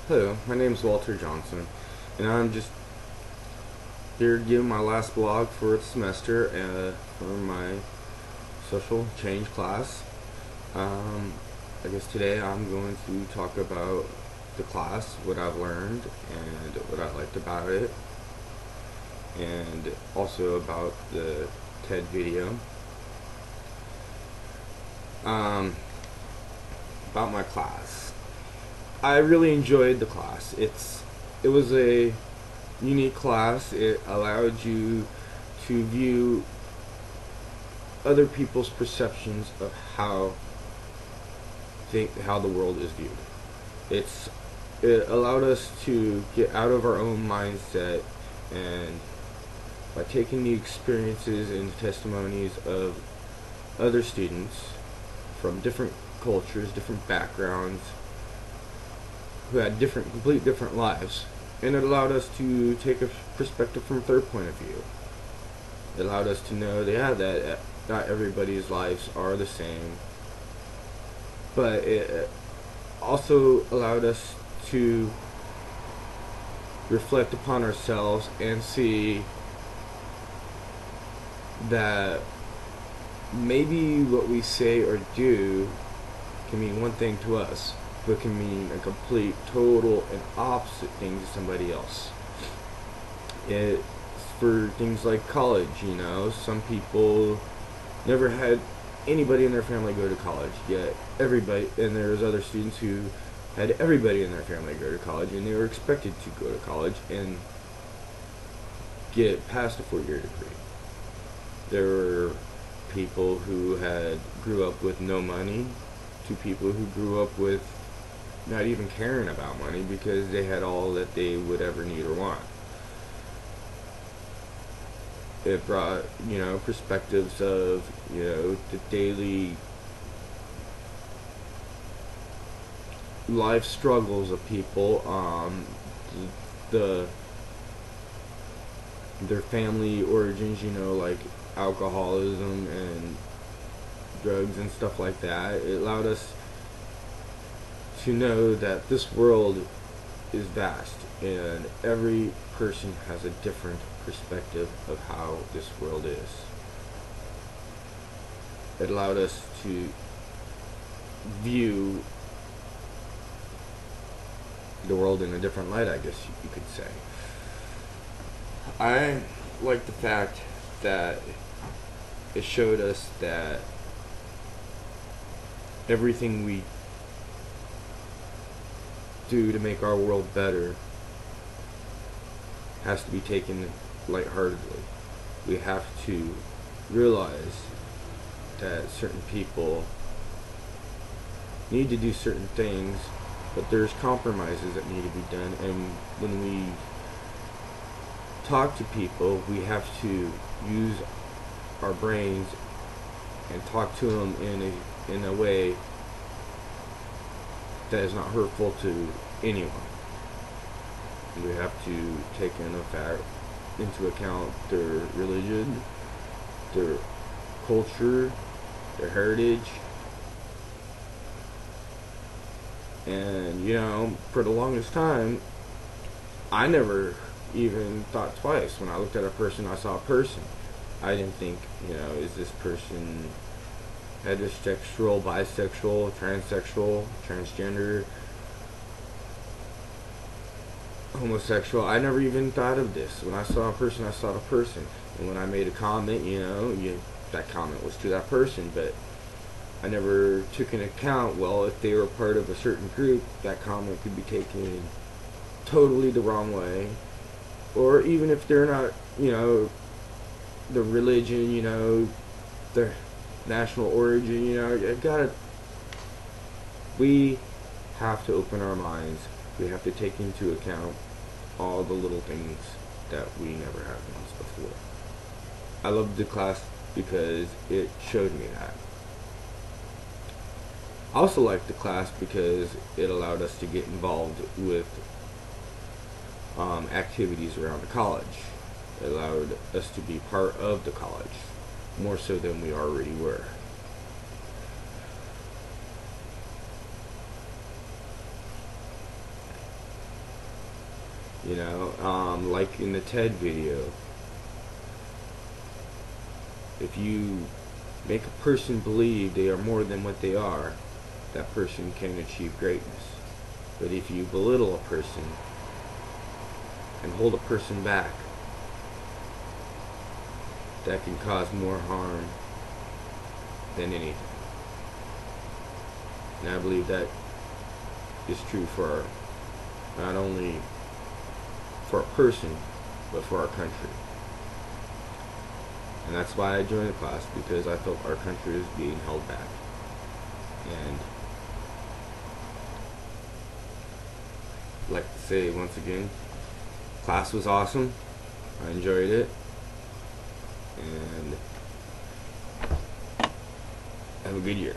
Hello, my name is Walter Johnson, and I'm just here to give my last blog for the semester for my social change class. Um, I guess today I'm going to talk about the class, what I've learned, and what I liked about it, and also about the TED video. Um, about my class. I really enjoyed the class. It was a unique class. It allowed you to view other people's perceptions of how the world is viewed. It allowed us to get out of our own mindset, and by taking the experiences and testimonies of other students from different cultures, different backgrounds, who had complete different lives, and it allowed us to take a perspective from their point of view. It allowed us to know that not everybody's lives are the same, but it also allowed us to reflect upon ourselves and see that maybe what we say or do can mean one thing to us, but can mean a complete, total, and opposite thing to somebody else. It's for things like college, some people never had anybody in their family go to college, yet everybody, and there's other students who had everybody in their family go to college, and they were expected to go to college and get past a 4-year degree. There were people who grew up with no money, to people who grew up with not even caring about money because they had all that they would ever need or want. It brought, perspectives of, the daily life struggles of people, their family origins, like alcoholism and drugs and stuff like that. It allowed us to know that this world is vast, and every person has a different perspective of how this world is. It allowed us to view the world in a different light, I guess you could say. I like the fact that it showed us that everything we do to make our world better has to be taken lightheartedly. We have to realize that certain people need to do certain things, but there's compromises that need to be done, and when we talk to people, we have to use our brains and talk to them in a way that is not hurtful to anyone. We have to take into account their religion, their culture, their heritage, and for the longest time, I never even thought twice. When I looked at a person, I saw a person. I didn't think, is this person heterosexual, bisexual, transsexual, transgender, homosexual. I never even thought of this. When I saw a person, I saw a person. And when I made a comment, that comment was to that person, but I never took into account, well, if they were part of a certain group, that comment could be taken totally the wrong way. Or even if they're not, the religion, their national origin, we have to open our minds. We have to take into account all the little things that we never had once before. I loved the class because it showed me that. I also liked the class because it allowed us to get involved with activities around the college. It allowed us to be part of the college, more so than we already were. You know, like in the TED video, if you make a person believe they are more than what they are, that person can achieve greatness. But if you belittle a person and hold a person back, that can cause more harm than anything. And I believe that is true for not only for a person, but for our country. And that's why I joined the class, because I felt our country is being held back. And I'd like to say once again, class was awesome. I enjoyed it. And have a good year.